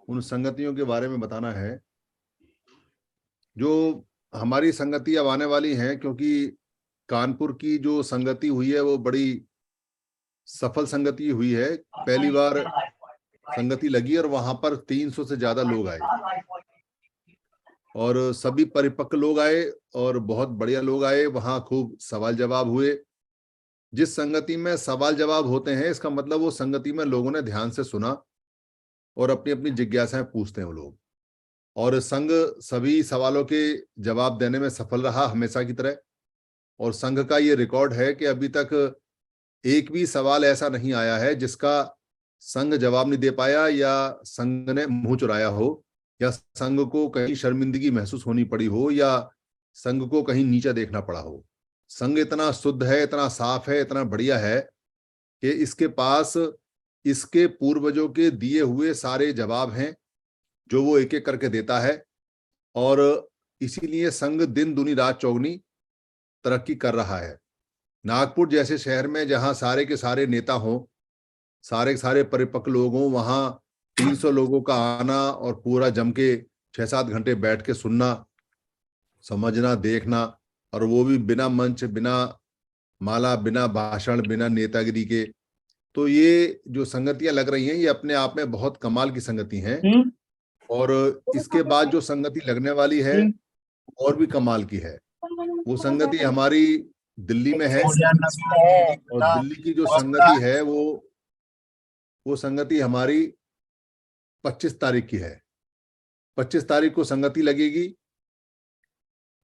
उन संगतियों के बारे में बताना है जो हमारी संगति अब आने वाली हैं, क्योंकि कानपुर की जो संगति हुई है वो बड़ी सफल संगति हुई है। पहली बार संगति लगी और वहां पर 300 से ज्यादा लोग आए और सभी परिपक्व लोग आए और बहुत बढ़िया लोग आए। वहां खूब सवाल जवाब हुए। जिस संगति में सवाल जवाब होते हैं इसका मतलब वो संगति में लोगों ने ध्यान से सुना और अपनी अपनी जिज्ञासाएं पूछते हैं वो लोग। और संघ सभी सवालों के जवाब देने में सफल रहा हमेशा की तरह। और संघ का ये रिकॉर्ड है कि अभी तक एक भी सवाल ऐसा नहीं आया है जिसका संघ जवाब नहीं दे पाया या संघ ने मुंह चुराया हो या संघ को कहीं शर्मिंदगी महसूस होनी पड़ी हो या संघ को कहीं नीचा देखना पड़ा हो। संघ इतना शुद्ध है, इतना साफ है, इतना बढ़िया है कि इसके पास इसके पूर्वजों के दिए हुए सारे जवाब हैं जो वो एक एक करके देता है। और इसीलिए संघ दिन दुनी रात चौगनी तरक्की कर रहा है। नागपुर जैसे शहर में जहां सारे के सारे नेता हों, सारे के सारे परिपक्व लोग हों, वहां 300 लोगों का आना और पूरा जम के 6-7 घंटे बैठ के सुनना, समझना, देखना, और वो भी बिना मंच, बिना माला, बिना भाषण, बिना नेतागिरी के। तो ये जो संगतियां लग रही हैं ये अपने आप में बहुत कमाल की संगति हैं। और इसके बाद जो संगति लगने वाली है और भी कमाल की है। वो संगति हमारी दिल्ली में है और दिल्ली की जो संगति है वो संगति हमारी 25 तारीख की है। 25 तारीख को संगति लगेगी।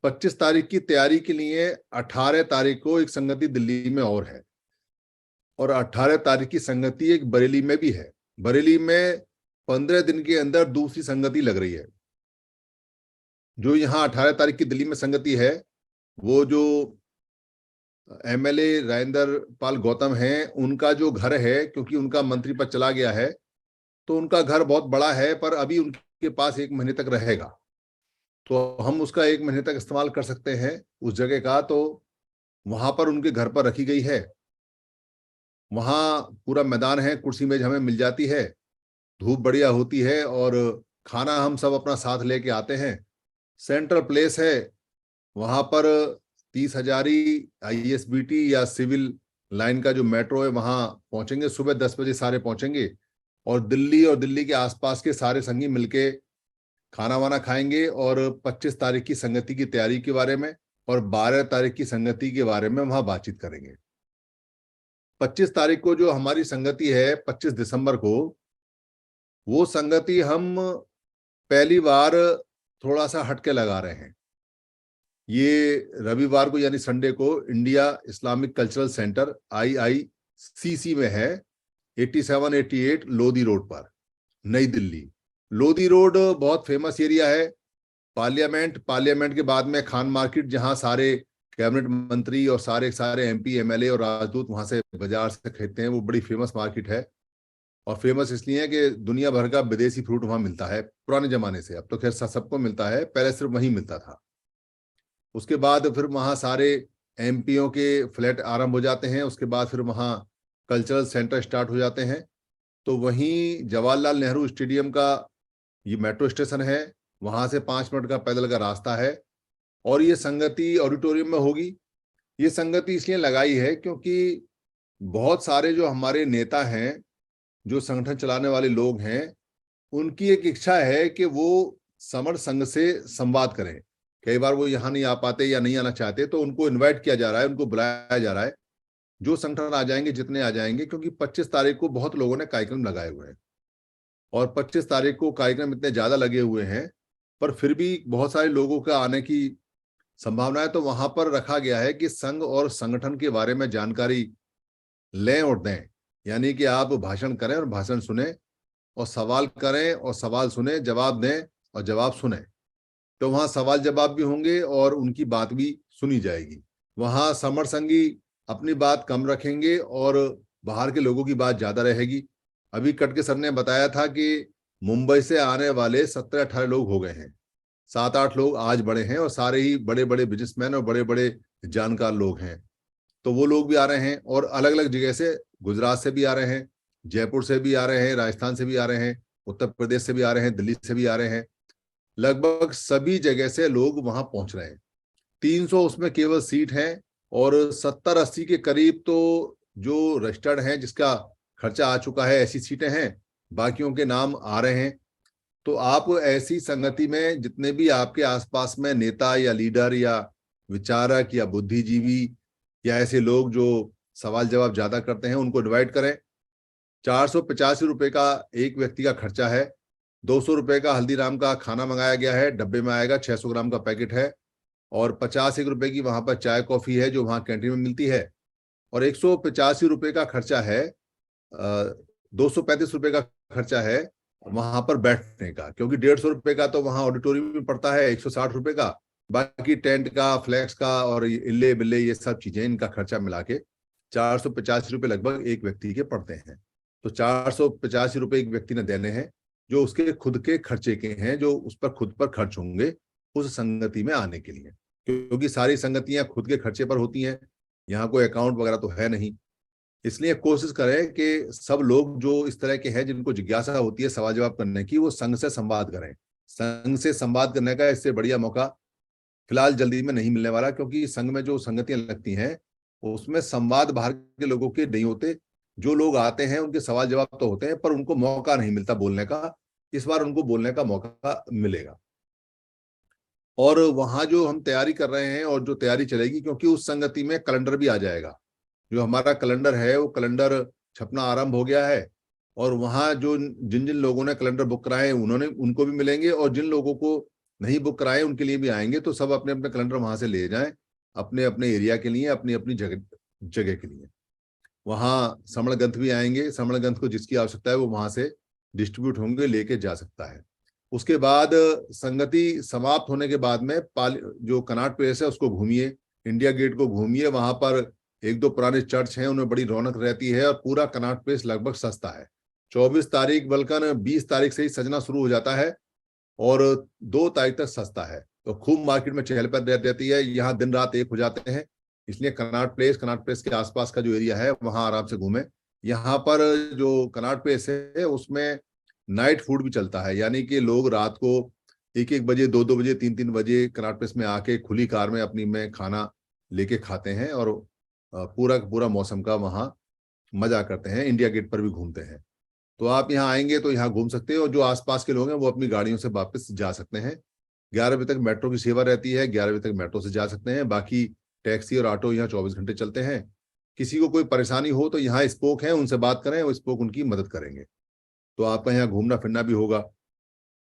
25 तारीख की तैयारी के लिए 18 तारीख को एक संगति दिल्ली में और है और 18 तारीख की संगति एक बरेली में भी है। बरेली में 15 दिन के अंदर दूसरी संगति लग रही है। जो यहाँ 18 तारीख की दिल्ली में संगति है वो जो एमएलए राजेंद्र पाल गौतम हैं उनका जो घर है, क्योंकि उनका मंत्री पद चला गया है तो उनका घर बहुत बड़ा है पर अभी उनके पास 1 महीने तक रहेगा, तो हम उसका 1 महीने तक इस्तेमाल कर सकते हैं उस जगह का। तो वहां पर उनके घर पर रखी गई है। वहां पूरा मैदान है, कुर्सी मेज हमें मिल जाती है, धूप बढ़िया होती है और खाना हम सब अपना साथ लेके आते हैं। सेंट्रल प्लेस है। वहां पर 30 हजारी ISBT या सिविल लाइन का जो मेट्रो है वहां पहुंचेंगे। सुबह 10 बजे सारे पहुंचेंगे और दिल्ली के आसपास के सारे संगी मिलके खाना वाना खाएंगे और 25 तारीख की संगति की तैयारी के बारे में और 12 तारीख की संगति के बारे में वहां बातचीत करेंगे। 25 तारीख को जो हमारी संगति है, 25 दिसंबर को, वो संगति हम पहली बार थोड़ा सा हटके लगा रहे हैं। ये रविवार को यानी संडे को India Islamic cultural centre IICC में है, 87-88 लोधी रोड पर, नई दिल्ली। लोधी रोड बहुत फेमस एरिया है। पार्लियामेंट के बाद में खान मार्केट, जहां सारे कैबिनेट मंत्री और सारे MP MLA और राजदूत वहां से बाजार से खरीदते हैं, वो बड़ी फेमस मार्केट है। और फेमस इसलिए है कि दुनिया भर का विदेशी फ्रूट वहां मिलता है पुराने जमाने से। अब तो खैर सबको मिलता है, पहले सिर्फ वहीं मिलता था। उसके बाद फिर वहां सारे MPओं के फ्लैट आरंभ हो जाते हैं। उसके बाद फिर वहां कल्चरल सेंटर स्टार्ट हो जाते हैं। तो वहीं जवाहरलाल नेहरू स्टेडियम का ये मेट्रो स्टेशन है, वहां से 5 मिनट का पैदल का रास्ता है और ये संगति ऑडिटोरियम में होगी। ये संगति इसलिए लगाई है क्योंकि बहुत सारे जो हमारे नेता हैं, जो संगठन चलाने वाले लोग हैं, उनकी एक इच्छा है कि वो समर संघ से संवाद करें। कई बार वो यहाँ नहीं आ पाते या नहीं आना चाहते, तो उनको इन्वाइट किया जा रहा है, उनको बुलाया जा रहा है। जो संगठन आ जाएंगे, जितने आ जाएंगे, क्योंकि 25 तारीख को बहुत लोगों ने कार्यक्रम लगाए हुए हैं और 25 तारीख को कार्यक्रम इतने ज्यादा लगे हुए हैं पर फिर भी बहुत सारे लोगों का आने की संभावना है। तो वहां पर रखा गया है कि संघ और संगठन के बारे में जानकारी लें और दें, यानी कि आप भाषण करें और भाषण सुने और सवाल करें और सवाल सुने, जवाब दें और जवाब सुने। तो वहां सवाल जवाब भी होंगे और उनकी बात भी सुनी जाएगी। वहां समर संघी अपनी बात कम रखेंगे और बाहर के लोगों की बात ज्यादा रहेगी। अभी कटके सर ने बताया था कि मुंबई से आने वाले 17-18 लोग हो गए हैं, 7-8 लोग आज बड़े हैं और सारे ही बड़े बड़े बिजनेसमैन और बड़े बड़े जानकार लोग हैं। तो वो लोग भी आ रहे हैं और अलग अलग जगह से, गुजरात से भी आ रहे हैं, जयपुर से भी आ रहे हैं, राजस्थान से भी आ रहे हैं, उत्तर प्रदेश से भी आ रहे हैं, दिल्ली से भी आ रहे हैं, लगभग सभी जगह से लोग वहां पहुंच रहे हैं। 300 उसमें केवल सीट हैं और 70-80 के करीब तो जो रजिस्टर्ड हैं, जिसका खर्चा आ चुका है, ऐसी सीटें हैं। बाकियों के नाम आ रहे हैं। तो आप ऐसी संगति में जितने भी आपके आसपास में नेता या लीडर या विचारक या बुद्धिजीवी या ऐसे लोग जो सवाल जवाब ज्यादा करते हैं, उनको डिवाइड करें। 485 रुपए का एक व्यक्ति का खर्चा है। 200 रुपए का हल्दीराम का खाना मंगाया गया है, डब्बे में आएगा, 600 ग्राम का पैकेट है। और 50 रुपए की वहां पर चाय कॉफी है जो वहां कैंटीन में मिलती है। और 185 रुपए का खर्चा है, 235 रुपए का खर्चा है वहां पर बैठने का, क्योंकि 150 रुपए का तो वहां ऑडिटोरियम में पड़ता है, 160 रुपए का बाकी टेंट का, फ्लैक्स का और इल्ले बिल्ले ये सब चीजें, इनका खर्चा मिला के 485 रुपए लगभग एक व्यक्ति के पड़ते हैं। तो 485 रुपए एक व्यक्ति ने देने हैं, जो उसके खुद के खर्चे के हैं, जो उस पर खुद पर खर्च होंगे उस संगति में आने के लिए, क्योंकि सारी संगतियां खुद के खर्चे पर होती हैं। यहाँ कोई अकाउंट वगैरह तो है नहीं। इसलिए कोशिश करें कि सब लोग जो इस तरह के हैं, जिनको जिज्ञासा होती है सवाल जवाब करने की, वो संघ से संवाद करें। संघ से संवाद करने का इससे बढ़िया मौका फिलहाल जल्दी में नहीं मिलने वाला, क्योंकि संघ में जो संगतियां लगती हैं उसमें संवाद बाहर के लोगों के नहीं होते। जो लोग आते हैं उनके सवाल जवाब तो होते हैं, पर उनको मौका नहीं मिलता बोलने का। इस बार उनको बोलने का मौका मिलेगा। और वहां जो हम तैयारी कर रहे हैं और जो तैयारी चलेगी, क्योंकि उस संगति में कैलेंडर भी आ जाएगा। जो हमारा कैलेंडर है वो कैलेंडर छपना आरंभ हो गया है। और वहां जो जिन जिन लोगों ने कैलेंडर बुक कराए उन्होंने उनको भी मिलेंगे, और जिन लोगों को नहीं बुक कराए उनके लिए भी आएंगे। तो सब अपने अपने कैलेंडर वहां से ले जाएं, अपने अपने एरिया के लिए, अपनी अपनी जगह जगह के लिए। वहां श्रवण ग्रंथ भी आएंगे। श्रवण ग्रंथ को जिसकी आवश्यकता है वो वहां से डिस्ट्रीब्यूट होंगे, लेके जा सकता है। उसके बाद संगति समाप्त होने के बाद में जो कनॉट प्लेस है उसको घूमिए, इंडिया गेट को घूमिए। वहां पर एक दो पुराने चर्च हैं, उनमें बड़ी रौनक रहती है। और पूरा कनॉट प्लेस लगभग सस्ता है। 24 तारीख बल्कि 20 तारीख से ही सजना शुरू हो जाता है और 2 तारीख तक सस्ता है। तो खूब मार्केट में चहल पहल रहती है। यहाँ दिन रात एक हो जाते हैं। इसलिए कनॉट प्लेस के आसपास का जो एरिया है वहां आराम से घूमें। यहाँ पर जो कनॉट प्लेस है उसमें नाइट फूड भी चलता है, यानी कि लोग रात को 1-1 बजे, 2-2 बजे, 3-3 बजे कनॉट प्लेस में आके खुली कार में अपनी में खाना लेके खाते हैं और पूरा पूरा मौसम का वहाँ मजा करते हैं। इंडिया गेट पर भी घूमते हैं। तो आप यहाँ आएंगे तो यहाँ घूम सकते हैं, और जो आसपास के लोग हैं वो अपनी गाड़ियों से वापस जा सकते हैं। 11 बजे तक मेट्रो की सेवा रहती है, 11 बजे तक मेट्रो से जा सकते हैं। बाकी टैक्सी और ऑटो यहाँ 24 घंटे चलते हैं। किसी को कोई परेशानी हो तो यहाँ स्पोक है, उनसे बात करें, वो स्पोक उनकी मदद करेंगे। तो आपका यहाँ घूमना फिरना भी होगा।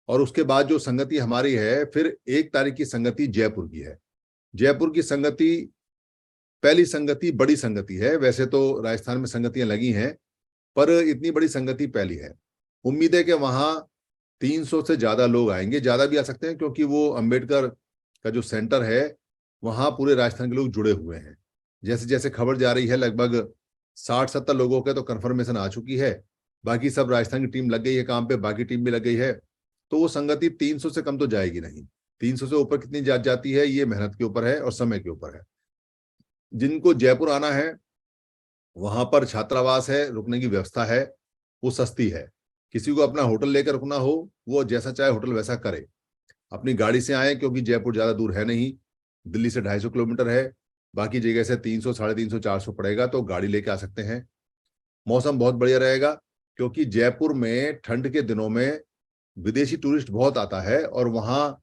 और उसके बाद जो संगति हमारी है, फिर 1 तारीख की संगति जयपुर की है। जयपुर की संगति पहली संगति बड़ी संगति है। वैसे तो राजस्थान में संगतियां लगी हैं, पर इतनी बड़ी संगति पहली है। उम्मीद है कि वहां 300 से ज्यादा लोग आएंगे, ज्यादा भी आ सकते हैं, क्योंकि वो अंबेडकर का जो सेंटर है वहां पूरे राजस्थान के लोग जुड़े हुए हैं। जैसे जैसे खबर जा रही है लगभग 60-70 लोगों के तो कंफर्मेशन आ चुकी है। बाकी सब राजस्थान की टीम लग गई है काम पे, बाकी टीम भी लग गई है। तो वो संगति 300 से कम तो जाएगी नहीं। 300 से ऊपर कितनी जाती है ये मेहनत के ऊपर है और समय के ऊपर है। जिनको जयपुर आना है वहां पर छात्रावास है, रुकने की व्यवस्था है, वो सस्ती है। किसी को अपना होटल लेकर रुकना हो वो जैसा चाहे होटल वैसा करे। अपनी गाड़ी से आए, क्योंकि जयपुर ज्यादा दूर है नहीं, दिल्ली से 250 किलोमीटर है। बाकी जगह से 300, 350, 400 पड़ेगा, तो गाड़ी लेके आ सकते हैं। मौसम बहुत बढ़िया रहेगा, क्योंकि जयपुर में ठंड के दिनों में विदेशी टूरिस्ट बहुत आता है। और वहाँ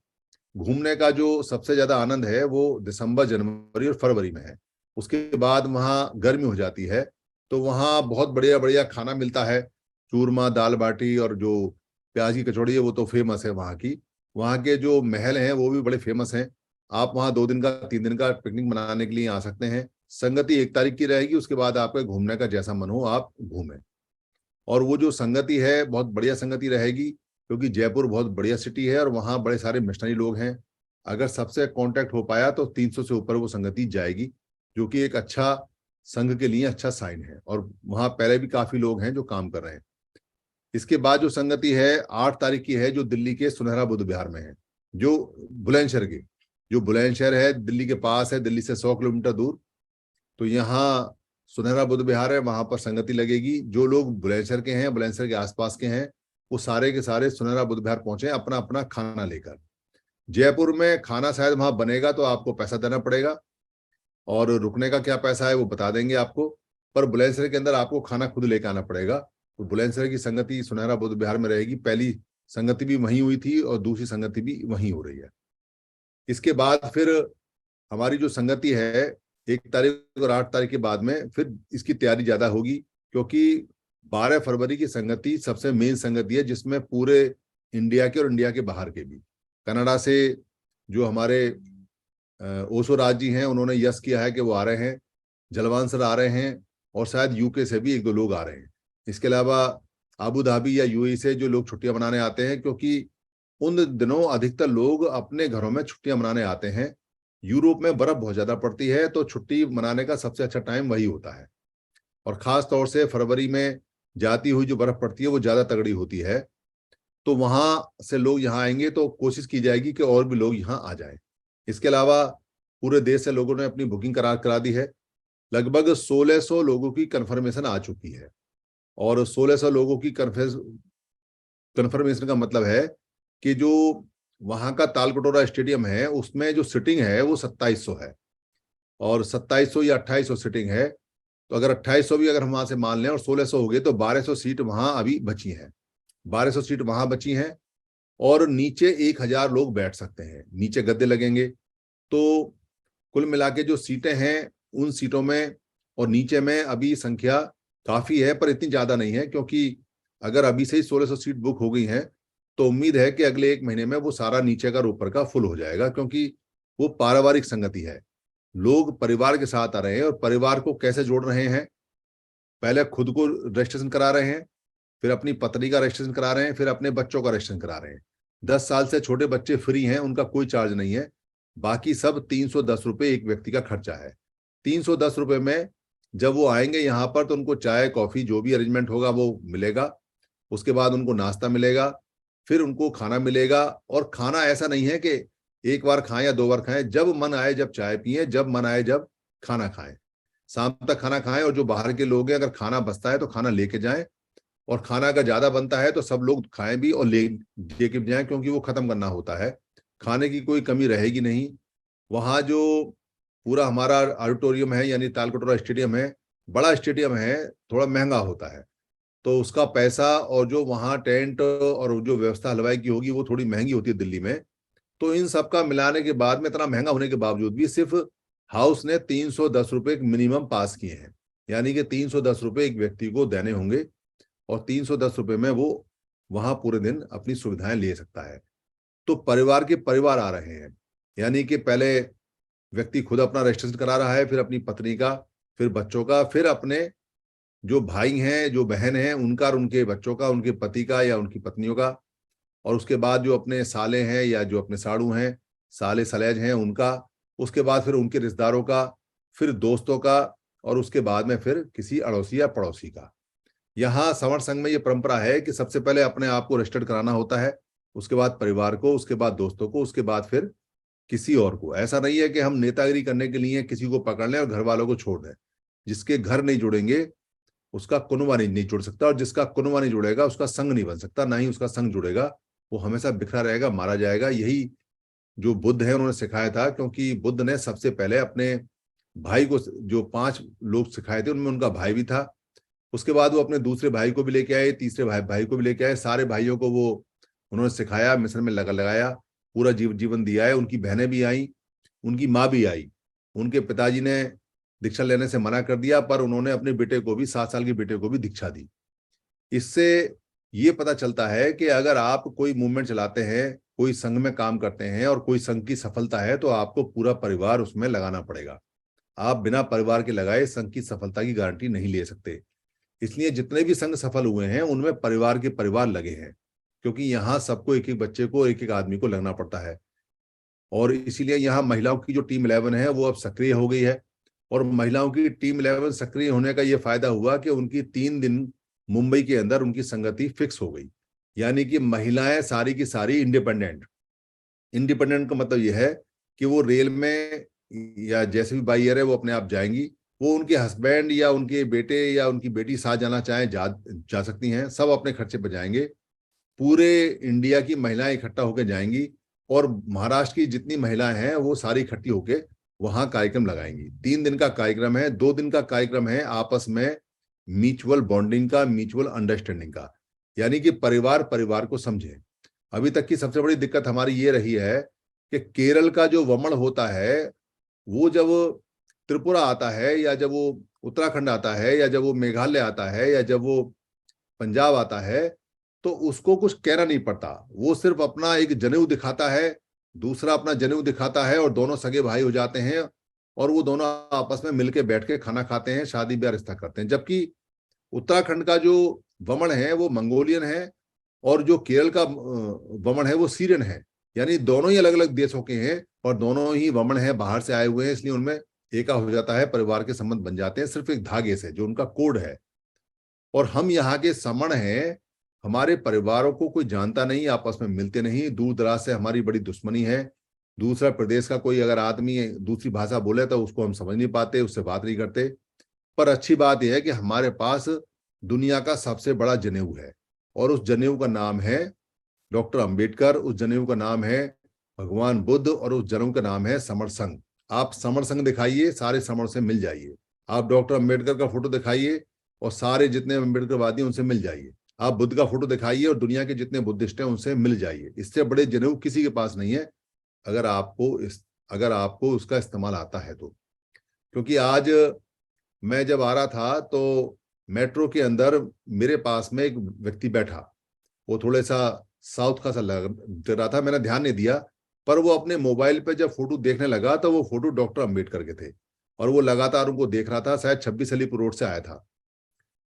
घूमने का जो सबसे ज्यादा आनंद है वो दिसंबर, जनवरी और फरवरी में है। उसके बाद वहाँ गर्मी हो जाती है। तो वहाँ बहुत बढ़िया बढ़िया खाना मिलता है। चूरमा, दाल बाटी और जो प्याज की कचौड़ी है वो तो फेमस है वहाँ की। वहाँ के जो महल हैं वो भी बड़े फेमस हैं। आप वहाँ 2 दिन का 3 दिन का पिकनिक मनाने के लिए आ सकते हैं। संगति 1 तारीख की रहेगी। उसके बाद आपके घूमने का जैसा मन हो आप घूमें। और वो जो संगति है बहुत बढ़िया संगति रहेगी, क्योंकि जयपुर बहुत बढ़िया सिटी है और वहाँ बड़े सारे मिशनरी लोग हैं। अगर सबसे कांटेक्ट हो पाया तो 300 से ऊपर वो संगति जाएगी, जो कि एक अच्छा संघ के लिए अच्छा साइन है। और वहाँ पहले भी काफी लोग हैं जो काम कर रहे हैं। इसके बाद जो संगति है 8 तारीख की है, जो दिल्ली के सुनहरा बुद्ध विहार में है, जो बुलंदशहर की, जो बुलंदशहर है दिल्ली के पास है, दिल्ली से 100 किलोमीटर दूर। तो यहाँ सुनहरा बुद्ध विहार है, वहां पर संगति लगेगी। जो लोग बुलंदशहर के हैं, बुलंदशहर के आसपास के हैं, वो सारे के सारे सुनहरा बुद्ध विहार पहुंचे अपना अपना खाना लेकर। जयपुर में खाना शायद वहां बनेगा तो आपको पैसा देना पड़ेगा, और रुकने का क्या पैसा है वो बता देंगे आपको, पर बुलंदशहर के अंदर आपको खाना खुद लेकर आना पड़ेगा। तो बुलंदशहर की संगति सुनहरा बुद्ध विहार में रहेगी। पहली संगति भी वहीं हुई थी और दूसरी संगति भी वहीं हो रही है। इसके बाद फिर हमारी जो संगति है 1 तारीख और 8 तारीख के बाद में फिर इसकी तैयारी ज्यादा होगी, क्योंकि 12 फरवरी की संगति सबसे मेन संगति है, जिसमें पूरे इंडिया के और इंडिया के बाहर के भी, कनाडा से जो हमारे ओशो राज जी हैं उन्होंने यस किया है कि वो आ रहे हैं, जलवान सर आ रहे हैं, और शायद यूके से भी 1-2 लोग आ रहे हैं। इसके अलावा अबू धाबी या यूएई से जो लोग छुट्टियां मनाने आते हैं, क्योंकि उन दिनों अधिकतर लोग अपने घरों में छुट्टियां मनाने आते हैं। यूरोप में बर्फ बहुत ज्यादा पड़ती है, तो छुट्टी मनाने का सबसे अच्छा टाइम वही होता है, और खास तौर से फरवरी में जाती हुई जो बर्फ पड़ती है वो ज्यादा तगड़ी होती है। तो वहां से लोग यहाँ आएंगे, तो कोशिश की जाएगी कि और भी लोग यहाँ आ जाएं। इसके अलावा पूरे देश से लोगों ने अपनी बुकिंग करा दी है। लगभग 1600 लोगों की कंफर्मेशन आ चुकी है, और 1600 लोगों की कंफर्मेशन का मतलब है कि जो वहां का तालकटोरा स्टेडियम है उसमें जो सीटिंग है वो 2700 है, और 2700 या 2800 सीटिंग है। तो अगर 2800 भी अगर हम वहां से मान लें और 1600 हो गए, तो 1200 सीट वहां अभी बची हैं। 1200 सीट वहां बची हैं, और नीचे 1000 लोग बैठ सकते हैं, नीचे गद्दे लगेंगे। तो कुल मिला के जो सीटें हैं उन सीटों में और नीचे में अभी संख्या काफी है, पर इतनी ज्यादा नहीं है, क्योंकि अगर अभी से ही 1600 सीट बुक हो गई हैं तो उम्मीद है कि अगले 1 महीने में वो सारा नीचे का और ऊपर का फुल हो जाएगा, क्योंकि वो पारिवारिक संगति है। लोग परिवार के साथ आ रहे हैं, और परिवार को कैसे जोड़ रहे हैं, पहले खुद को रजिस्ट्रेशन करा रहे हैं, फिर अपनी पत्नी का रजिस्ट्रेशन करा रहे हैं, फिर अपने बच्चों का रजिस्ट्रेशन करा रहे हैं। 10 साल से छोटे बच्चे फ्री हैं, उनका कोई चार्ज नहीं है। बाकी सब 310 रुपये एक व्यक्ति का खर्चा है। 310 रुपये में जब वो आएंगे यहाँ पर तो उनको चाय कॉफी जो भी अरेंजमेंट होगा वो मिलेगा। उसके बाद उनको नाश्ता मिलेगा, फिर उनको खाना मिलेगा। और खाना ऐसा नहीं है कि एक बार खाएं या 2 बार खाएं, जब मन आए जब चाय पिए, जब मन आए जब खाना खाएं, शाम तक खाना खाएं। और जो बाहर के लोग हैं अगर खाना बचता है तो खाना लेके जाएं, और खाना अगर ज्यादा बनता है तो सब लोग खाएं भी और लेके भी जाएं, क्योंकि वो खत्म करना होता है। खाने की कोई कमी रहेगी नहीं। वहाँ जो पूरा हमारा ऑडिटोरियम है यानी तालकटोरा स्टेडियम है, बड़ा स्टेडियम है, थोड़ा महंगा होता है, तो उसका पैसा और जो वहाँ टेंट और जो व्यवस्था हलवाई की होगी वो थोड़ी महंगी होती है दिल्ली में। तो इन सब का मिलाने के बाद में इतना महंगा होने के बावजूद भी सिर्फ हाउस ने 310 रुपये मिनिमम पास किए हैं, यानी कि 310 रुपये एक व्यक्ति को देने होंगे, और 310 रुपये में वो वहां पूरे दिन अपनी सुविधाएं ले सकता है। तो परिवार के परिवार आ रहे हैं, यानी कि पहले व्यक्ति खुद अपना रजिस्ट्रेशन करा रहा है, फिर अपनी पत्नी का, फिर बच्चों का, फिर अपने जो भाई हैं जो बहन हैं उनका और उनके बच्चों का, उनके पति का या उनकी पत्नियों का, और उसके बाद जो अपने साले हैं या जो अपने साड़ू हैं, साले सलेज हैं उनका, उसके बाद फिर उनके रिश्तेदारों का, फिर दोस्तों का, और उसके बाद में फिर किसी अड़ोसी या पड़ोसी का। यहाँ संवर संघ में ये परंपरा है कि सबसे पहले अपने आप को रजिस्टर्ड कराना होता है, उसके बाद परिवार को, उसके बाद दोस्तों को, उसके बाद फिर किसी और को। ऐसा नहीं है कि हम नेतागिरी करने के लिए किसी को पकड़ लें और घर वालों को छोड़ दें। जिसके घर नहीं जुड़ेंगे उसका कुनबा नहीं जुड़ सकता, और जिसका कुनबा नहीं जुड़ेगा उसका संघ नहीं बन सकता, ना ही उसका संघ जुड़ेगा, वो हमेशा बिखरा रहेगा, मारा जाएगा। यही जो बुद्ध है उन्होंने सिखाया था, क्योंकि बुद्ध ने सबसे पहले अपने भाई को, जो 5 लोग सिखाए थे उनमें उनका भाई भी था, उसके बाद वो अपने दूसरे भाई को भी लेके आए, तीसरे भाई को भी लेके आए, सारे भाइयों को वो उन्होंने सिखाया, मिशन में लगाया, पूरा जीवन दिया है। उनकी बहनें भी आई, उनकी माँ भी आई। उनके पिताजी ने दीक्षा लेने से मना कर दिया, पर उन्होंने अपने बेटे को भी, 7 साल के बेटे को भी दीक्षा दी। इससे ये पता चलता है कि अगर आप कोई मूवमेंट चलाते हैं, कोई संघ में काम करते हैं और कोई संघ की सफलता है, तो आपको पूरा परिवार उसमें लगाना पड़ेगा। आप बिना परिवार के लगाए संघ की सफलता की गारंटी नहीं ले सकते। इसलिए जितने भी संघ सफल हुए हैं उनमें परिवार के परिवार लगे हैं, क्योंकि यहाँ सबको एक एक बच्चे को, एक एक आदमी को लगना पड़ता है। और इसीलिए यहाँ महिलाओं की जो टीम 11 है वो अब सक्रिय हो गई है। और महिलाओं की टीम 11 सक्रिय होने का ये फायदा हुआ कि उनकी 3 दिन मुंबई के अंदर उनकी संगति फिक्स हो गई, यानी कि महिलाएं सारी की सारी इंडिपेंडेंट। इंडिपेंडेंट का मतलब यह है कि वो रेल में या जैसे भी बाई एयर है वो अपने आप जाएंगी, वो उनके हस्बैंड या उनके बेटे या उनकी बेटी साथ जाना चाहें जा सकती हैं, सब अपने खर्चे पर जाएंगे। पूरे इंडिया की महिलाएं इकट्ठा होकर जाएंगी और महाराष्ट्र की जितनी महिलाएं हैं वो सारी इकट्ठी होकर वहां कार्यक्रम लगाएंगी। 3 दिन का कार्यक्रम है, 2 दिन का कार्यक्रम है आपस में म्यूचुअल बॉन्डिंग का, म्यूचुअल अंडरस्टैंडिंग का, यानी कि परिवार परिवार को समझे। अभी तक की सबसे बड़ी दिक्कत हमारी ये रही है कि केरल का जो वमन होता है वो जब त्रिपुरा आता है, या जब वो उत्तराखंड आता है, या जब वो मेघालय आता है, या जब वो पंजाब आता है, तो उसको कुछ कहना नहीं पड़ता। वो सिर्फ अपना एक जनेऊ दिखाता है, दूसरा अपना जनेऊ दिखाता है, और दोनों सगे भाई हो जाते हैं और वो दोनों आपस में मिलके बैठ के खाना खाते हैं, शादी ब्याह रिश्ता करते हैं। जबकि उत्तराखंड का जो वमन है वो मंगोलियन है और जो केरल का वमन है वो सीरियन है, यानी दोनों ही अलग अलग देशों के हैं और दोनों ही वमन है बाहर से आए हुए हैं, इसलिए उनमें एका हो जाता है, परिवार के संबंध बन जाते हैं सिर्फ एक धागे से, जो उनका कोड है। और हम यहाँ के समण हैं, हमारे परिवारों को कोई जानता नहीं, आपस में मिलते नहीं, दूर दराज से हमारी बड़ी दुश्मनी है। दूसरा प्रदेश का कोई अगर आदमी दूसरी भाषा बोले तो उसको हम समझ नहीं पाते, उससे बात नहीं करते। पर अच्छी बात यह है कि हमारे पास दुनिया का सबसे बड़ा जनेऊ है, और उस जनेऊ का नाम है डॉक्टर अंबेडकर, उस जनेऊ का नाम है भगवान बुद्ध, और उस जनेऊ का नाम है समर संघ। आप समर संघ दिखाइए, सारे समर से मिल जाइए। आप डॉक्टर अंबेडकर का फोटो दिखाइए और सारे जितने अम्बेडकरवादी उनसे मिल जाइए। आप बुद्ध का फोटो दिखाइए और दुनिया के जितने बुद्धिस्ट हैं उनसे मिल जाइए। इससे बड़े जनेऊ किसी के पास नहीं है, अगर आपको उसका इस्तेमाल आता है तो। क्योंकि आज मैं जब आ रहा था तो मेट्रो के अंदर मेरे पास में एक व्यक्ति बैठा, वो थोड़ा सा साउथ का सा लग रहा था, मैंने ध्यान नहीं दिया, पर वो अपने मोबाइल पे जब फोटो देखने लगा तो वो फोटो डॉक्टर अंबेडकर के थे और वो लगातार उनको देख रहा था। शायद 26 अलीपुर रोड से आया था।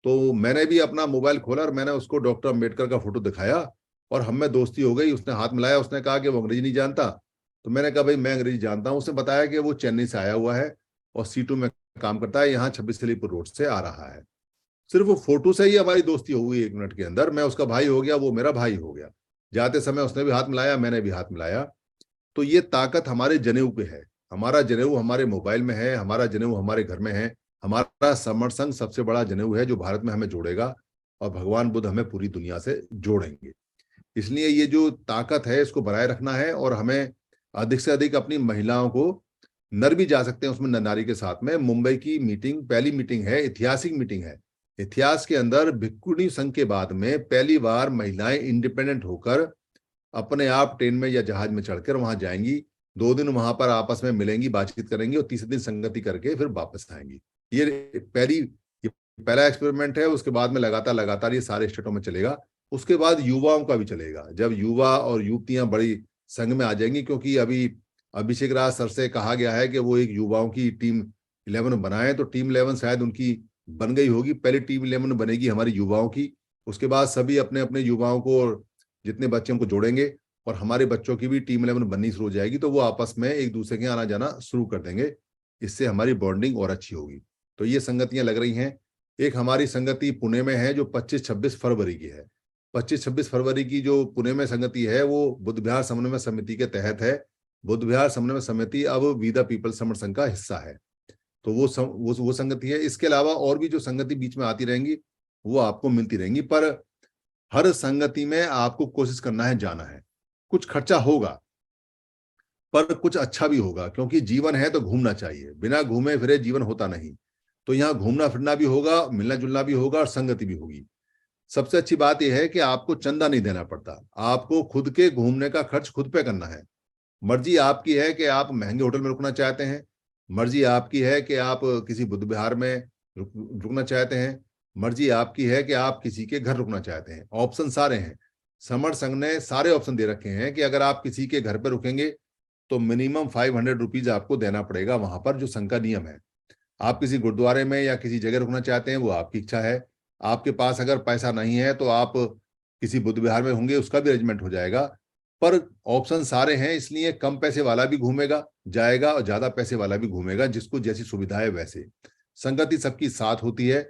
तो मैंने भी अपना मोबाइल खोला और मैंने उसको डॉक्टर अंबेडकर का फोटो दिखाया और हम में दोस्ती हो गई। उसने हाथ मिलाया, उसने कहा कि वो अंग्रेजी नहीं जानता, तो मैंने कहा भाई मैं अंग्रेजी जानता हूँ। उसने बताया कि वो चेन्नई से आया हुआ है और C2 में काम करता है, यहाँ 26 अलीपुर रोड से आ रहा है। सिर्फ वो फोटो से ही हमारी दोस्ती हो गई 1 मिनट के अंदर। मैं उसका भाई हो गया, वो मेरा भाई हो गया। जाते समय उसने भी हाथ मिलाया, मैंने भी हाथ मिलाया। तो ये ताकत हमारे जनेऊ पे है। हमारा जनेऊ हमारे मोबाइल में है, हमारा जनेऊ हमारे घर में है। हमारा समर संघ सबसे बड़ा जनेऊ है जो भारत में हमें जोड़ेगा, और भगवान बुद्ध हमें पूरी दुनिया से जोड़ेंगे। इसलिए ये जो ताकत है इसको बनाए रखना है, और हमें अधिक से अधिक अपनी महिलाओं को, नर भी जा सकते हैं उसमें नारी के साथ में। मुंबई की मीटिंग पहली मीटिंग है, ऐतिहासिक मीटिंग है। इतिहास के अंदर भिक्खुनी संघ के बाद में पहली बार महिलाएं इंडिपेंडेंट होकर अपने आप ट्रेन में या जहाज में चढ़कर वहां जाएंगी। 2 दिन वहां पर आपस में मिलेंगी, बातचीत करेंगी और तीसरे दिन संगति करके फिर वापस आएंगी। ये पहला एक्सपेरिमेंट है। उसके बाद में लगातार लगातार ये सारे स्टेटों में चलेगा। उसके बाद युवाओं का भी चलेगा, जब युवा और युवतियां बड़ी संघ में आ जाएंगी। क्योंकि अभी अभिषेक राज सर से कहा गया है कि वो एक युवाओं की टीम 11 बनाए, तो टीम 11 शायद उनकी बन गई होगी। पहले टीम 11 बनेगी हमारी युवाओं की, उसके बाद सभी अपने अपने युवाओं को और जितने बच्चे उनको जोड़ेंगे, और हमारे बच्चों की भी टीम 11 बननी शुरू हो जाएगी। तो वो आपस में एक दूसरे के आना जाना शुरू कर देंगे। इससे हमारी बॉन्डिंग और अच्छी होगी। तो ये संगतियां लग रही हैं। एक हमारी संगति पुणे में है जो 25-26 फरवरी की है। 25-26 फरवरी की जो पुणे में संगति है वो बुद्ध विहार समन्वय समिति के तहत है। बुद्ध विहार समन्वय समिति अब वी द पीपल समर संघ का हिस्सा है। तो वो संगति है। इसके अलावा और भी जो संगति बीच में आती रहेंगी वो आपको मिलती रहेंगी। पर हर संगति में आपको कोशिश करना है, जाना है। कुछ खर्चा होगा पर कुछ अच्छा भी होगा, क्योंकि जीवन है तो घूमना चाहिए। बिना घूमे फिरे जीवन होता नहीं। तो यहाँ घूमना फिरना भी होगा, मिलना जुलना भी होगा और संगति भी होगी। सबसे अच्छी बात यह है कि आपको चंदा नहीं देना पड़ता। आपको खुद के घूमने का खर्च खुद पे करना है। मर्जी आपकी है कि आप महंगे होटल में रुकना चाहते हैं, मर्जी आपकी है कि आप किसी बुद्ध विहार में रुकना चाहते हैं, मर्जी आपकी है कि आप किसी के घर रुकना चाहते हैं। ऑप्शन सारे हैं। समर संघ ने सारे ऑप्शन दे रखे हैं कि अगर आप किसी के घर पर रुकेंगे तो मिनिमम 500 रुपीज आपको देना पड़ेगा वहां पर, जो संघ का नियम है। आप किसी गुरुद्वारे में या किसी जगह रुकना चाहते हैं वो आपकी इच्छा है। आपके पास अगर पैसा नहीं है तो आप किसी बुद्ध विहार में होंगे, उसका भी अरेंजमेंट हो जाएगा। पर ऑप्शन सारे हैं, इसलिए कम पैसे वाला भी घूमेगा जाएगा और ज्यादा पैसे वाला भी घूमेगा, जिसको जैसी सुविधा है वैसे। संगति सबकी साथ होती है,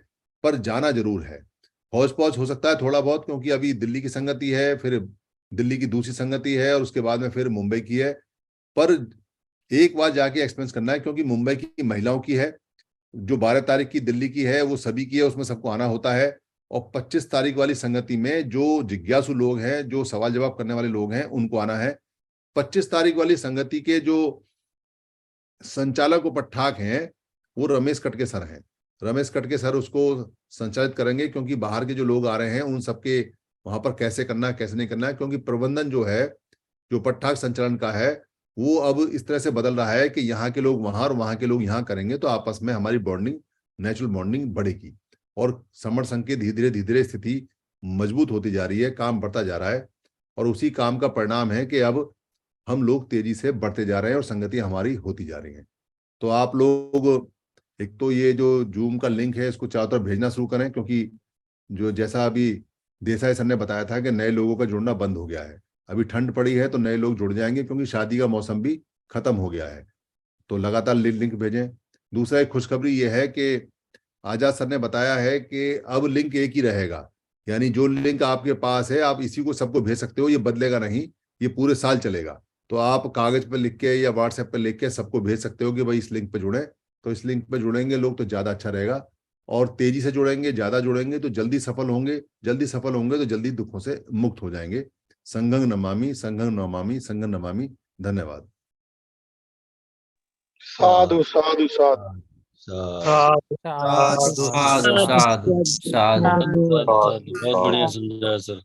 पर जाना जरूर है। हौज पौज हो सकता है थोड़ा बहुत, क्योंकि अभी दिल्ली की संगति है, फिर दिल्ली की दूसरी संगति है और उसके बाद में फिर मुंबई की है। पर एक बार जाके एक्सपीरियंस करना है, क्योंकि मुंबई की महिलाओं की है, जो 12 तारीख की दिल्ली की है वो सभी की है, उसमें सबको आना होता है। और 25 तारीख वाली संगति में जो जिज्ञासु लोग हैं, जो सवाल जवाब करने वाले लोग हैं, उनको आना है। 25 तारीख वाली संगति के जो संचालक उपठाक हैं वो रमेश कटके सर हैं। रमेश कटके सर उसको संचालित करेंगे, क्योंकि बाहर के जो लोग आ रहे हैं उन सबके वहां पर कैसे करना है कैसे नहीं करना है, क्योंकि प्रबंधन जो है, जो पट्टाक संचालन का है, वो अब इस तरह से बदल रहा है कि यहाँ के लोग वहां और वहां के लोग यहाँ करेंगे, तो आपस में हमारी बॉन्डिंग, नेचुरल बॉन्डिंग बढ़ेगी और समर संघ की धीरे धीरे स्थिति मजबूत होती जा रही है, काम बढ़ता जा रहा है। और उसी काम का परिणाम है कि अब हम लोग तेजी से बढ़ते जा रहे हैं और संगति हमारी होती जा रही है। तो आप लोग एक तो ये जो जूम का लिंक है इसको चारों तरफ भेजना शुरू करें, क्योंकि जो जैसा अभी देसाई सर ने बताया था कि नए लोगों का जुड़ना बंद हो गया है। अभी ठंड पड़ी है तो नए लोग जुड़ जाएंगे, क्योंकि शादी का मौसम भी खत्म हो गया है। तो लगातार लिंक भेजें। दूसरा एक खुशखबरी ये है कि आजाद सर ने बताया है कि अब लिंक एक ही रहेगा, यानी जो लिंक आपके पास है आप इसी को सबको भेज सकते हो, ये बदलेगा नहीं, ये पूरे साल चलेगा। तो आप कागज पर लिख के या व्हाट्सएप पर लिख के सबको भेज सकते हो कि भाई इस लिंक पे जुड़े। तो इस लिंक पे जुड़ेंगे लोग तो ज्यादा अच्छा रहेगा, और तेजी से जुड़ेंगे, ज्यादा जुड़ेंगे तो जल्दी सफल होंगे, जल्दी सफल होंगे तो जल्दी दुखों से मुक्त हो जाएंगे। संघं नमामि, संघं नमामि, संघं नमामि। धन्यवाद। साधु साधु साधु साधु साधु साधु साधु साधु साधु साधु बहुत बढ़िया समझाया सर।